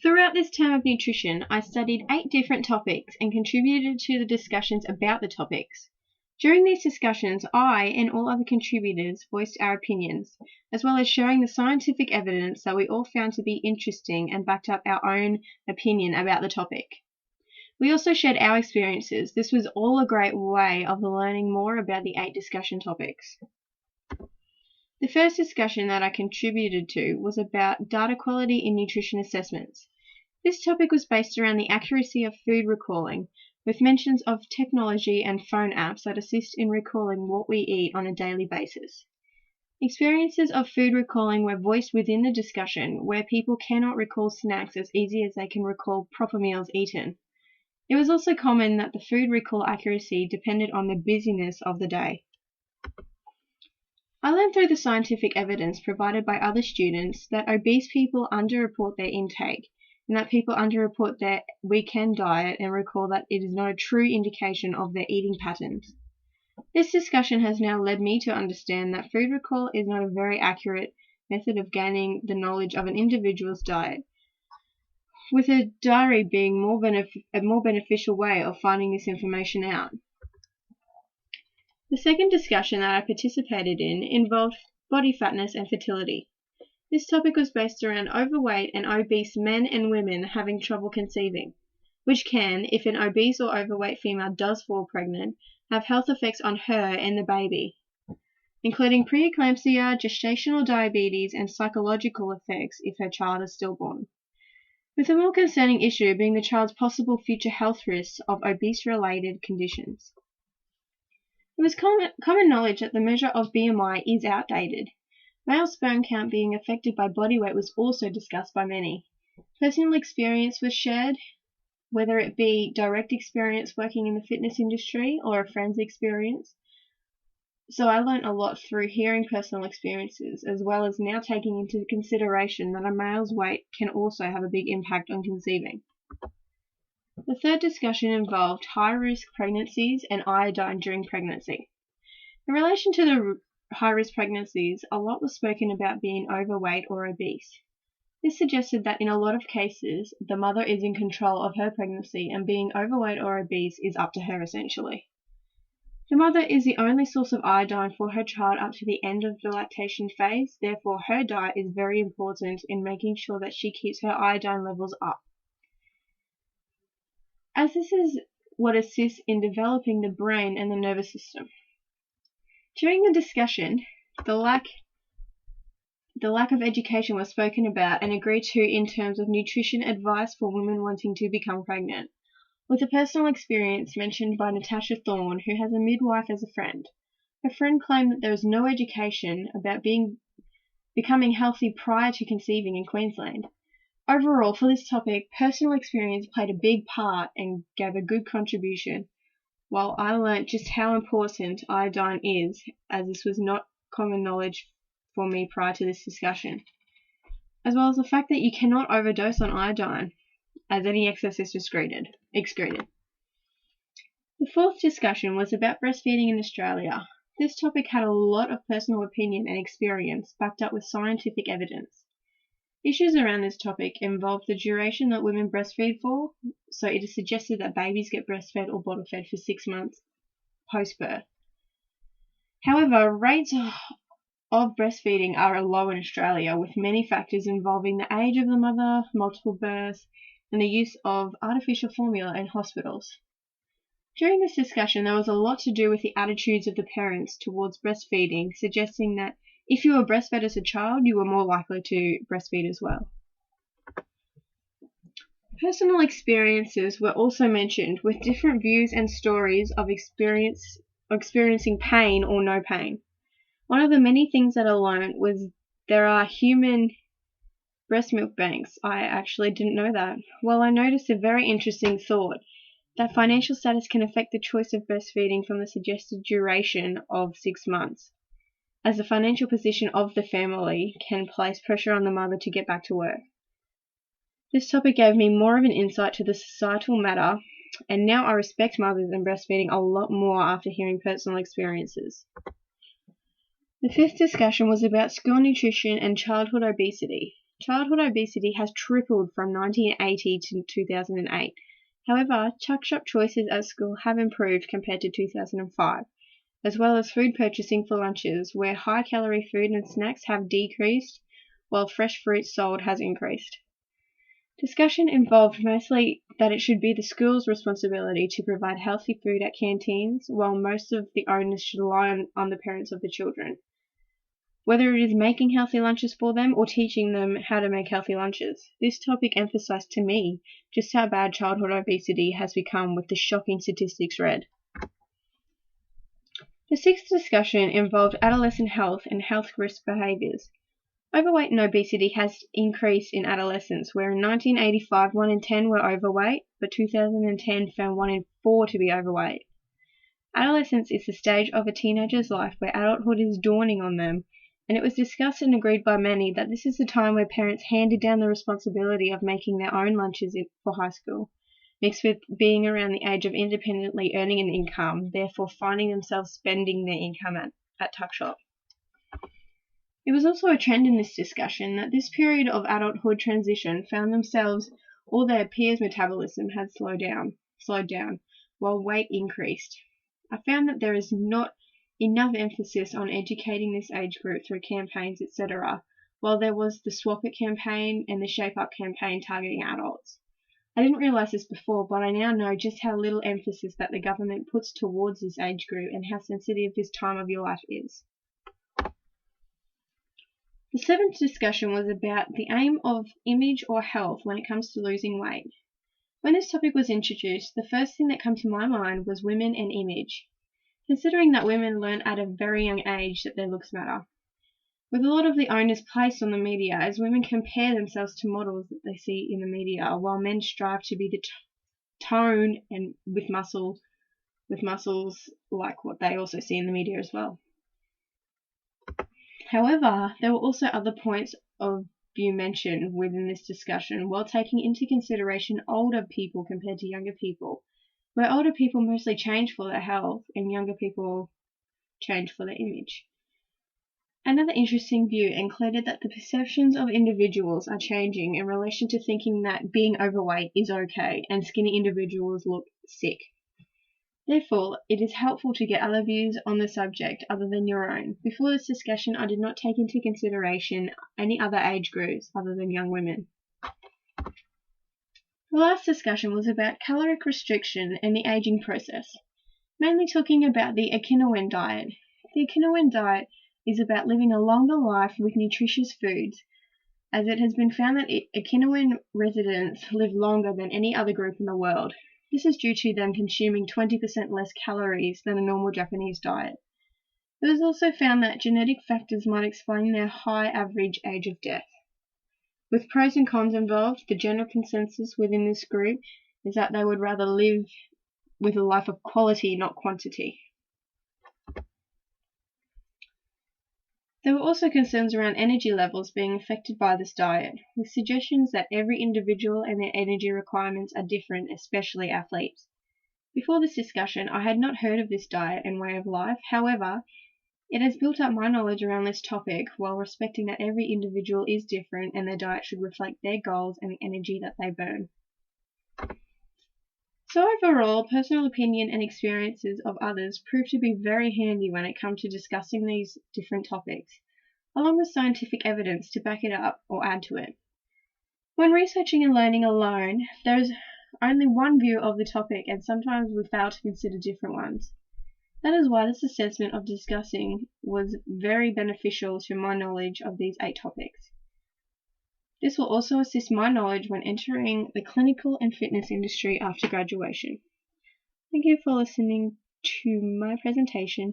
Throughout this term of nutrition, I studied 8 different topics and contributed to the discussions about the topics. During these discussions, I and all other contributors voiced our opinions, as well as sharing the scientific evidence that we all found to be interesting and backed up our own opinion about the topic. We also shared our experiences. This was all a great way of learning more about the 8 discussion topics. The first discussion that I contributed to was about data quality in nutrition assessments. This topic was based around the accuracy of food recalling, with mentions of technology and phone apps that assist in recalling what we eat on a daily basis. Experiences of food recalling were voiced within the discussion, where people cannot recall snacks as easy as they can recall proper meals eaten. It was also common that the food recall accuracy depended on the busyness of the day. I learned through the scientific evidence provided by other students that obese people underreport their intake, and that people underreport their weekend diet and recall that it is not a true indication of their eating patterns. This discussion has now led me to understand that food recall is not a very accurate method of gaining the knowledge of an individual's diet, with a diary being a more beneficial way of finding this information out. The second discussion that I participated in involved body fatness and fertility. This topic was based around overweight and obese men and women having trouble conceiving, which can, if an obese or overweight female does fall pregnant, have health effects on her and the baby, including preeclampsia, gestational diabetes, and psychological effects if her child is stillborn, with a more concerning issue being the child's possible future health risks of obese-related conditions. It was common knowledge that the measure of BMI is outdated. Male sperm count being affected by body weight was also discussed by many. Personal experience was shared, whether it be direct experience working in the fitness industry or a friend's experience. So I learnt a lot through hearing personal experiences, as well as now taking into consideration that a male's weight can also have a big impact on conceiving. The third discussion involved high-risk pregnancies and iodine during pregnancy. In relation to the high-risk pregnancies, a lot was spoken about being overweight or obese. This suggested that in a lot of cases, the mother is in control of her pregnancy and being overweight or obese is up to her essentially. The mother is the only source of iodine for her child up to the end of the lactation phase, therefore her diet is very important in making sure that she keeps her iodine levels up, as this is what assists in developing the brain and the nervous system. During the discussion, the lack of education was spoken about and agreed to in terms of nutrition advice for women wanting to become pregnant, with a personal experience mentioned by Natasha Thorne, who has a midwife as a friend. Her friend claimed that there was no education about becoming healthy prior to conceiving in Queensland. Overall, for this topic, personal experience played a big part and gave a good contribution, while I learnt just how important iodine is, as this was not common knowledge for me prior to this discussion, as well as the fact that you cannot overdose on iodine, as any excess is excreted. The fourth discussion was about breastfeeding in Australia. This topic had a lot of personal opinion and experience backed up with scientific evidence. Issues around this topic involve the duration that women breastfeed for, so it is suggested that babies get breastfed or bottle fed for 6 months post-birth. However, rates of breastfeeding are low in Australia, with many factors involving the age of the mother, multiple births, and the use of artificial formula in hospitals. During this discussion, there was a lot to do with the attitudes of the parents towards breastfeeding, suggesting that if you were breastfed as a child, you were more likely to breastfeed as well. Personal experiences were also mentioned, with different views and stories of experiencing pain or no pain. One of the many things that I learned was there are human breast milk banks. I actually didn't know that. Well, I noticed a very interesting thought, that financial status can affect the choice of breastfeeding from the suggested duration of 6 months, as the financial position of the family can place pressure on the mother to get back to work. This topic gave me more of an insight to the societal matter, and now I respect mothers and breastfeeding a lot more after hearing personal experiences. The fifth discussion was about school nutrition and childhood obesity. Childhood obesity has tripled from 1980 to 2008. However, tuck shop choices at school have improved compared to 2005, as well as food purchasing for lunches, where high-calorie food and snacks have decreased, while fresh fruit sold has increased. Discussion involved mostly that it should be the school's responsibility to provide healthy food at canteens, while most of the onus should lie on the parents of the children. Whether it is making healthy lunches for them or teaching them how to make healthy lunches. This topic emphasized to me just how bad childhood obesity has become with the shocking statistics read. The sixth discussion involved adolescent health and health risk behaviors. Overweight and obesity has increased in adolescence, where in 1985 1 in 10 were overweight, but 2010 found 1 in 4 to be overweight. Adolescence is the stage of a teenager's life where adulthood is dawning on them, and it was discussed and agreed by many that this is the time where parents handed down the responsibility of making their own lunches for high school, mixed with being around the age of independently earning an income, therefore finding themselves spending their income at tuck shop. It was also a trend in this discussion that this period of adulthood transition found themselves or their peers' metabolism had slowed down, while weight increased. I found that there is not enough emphasis on educating this age group through campaigns, etc., while there was the Swap It campaign and the Shape Up campaign targeting adults. I didn't realise this before, but I now know just how little emphasis that the government puts towards this age group and how sensitive this time of your life is. The seventh discussion was about the aim of image or health when it comes to losing weight. When this topic was introduced, the first thing that came to my mind was women and image, considering that women learn at a very young age that their looks matter. With a lot of the onus placed on the media as women compare themselves to models that they see in the media, while men strive to be the tone and with muscles like what they also see in the media as well. However, there were also other points of view mentioned within this discussion while taking into consideration older people compared to younger people, where older people mostly change for their health and younger people change for their image. Another interesting view included that the perceptions of individuals are changing in relation to thinking that being overweight is okay and skinny individuals look sick. Therefore, it is helpful to get other views on the subject other than your own. Before this discussion, I did not take into consideration any other age groups other than young women. The last discussion was about caloric restriction and the aging process, mainly talking about the Echinowen diet. The Echinowen diet is about living a longer life with nutritious foods, as it has been found that Echinowen residents live longer than any other group in the world. This is due to them consuming 20% less calories than a normal Japanese diet. It was also found that genetic factors might explain their high average age of death. With pros and cons involved, the general consensus within this group is that they would rather live with a life of quality, not quantity. There were also concerns around energy levels being affected by this diet, with suggestions that every individual and their energy requirements are different, especially athletes. Before this discussion, I had not heard of this diet and way of life. However, it has built up my knowledge around this topic while respecting that every individual is different and their diet should reflect their goals and the energy that they burn. So overall, personal opinion and experiences of others prove to be very handy when it comes to discussing these different topics, along with scientific evidence to back it up or add to it. When researching and learning alone, there is only one view of the topic and sometimes we fail to consider different ones. That is why this assessment of discussing was very beneficial to my knowledge of these 8 topics. This will also assist my knowledge when entering the clinical and fitness industry after graduation. Thank you for listening to my presentation.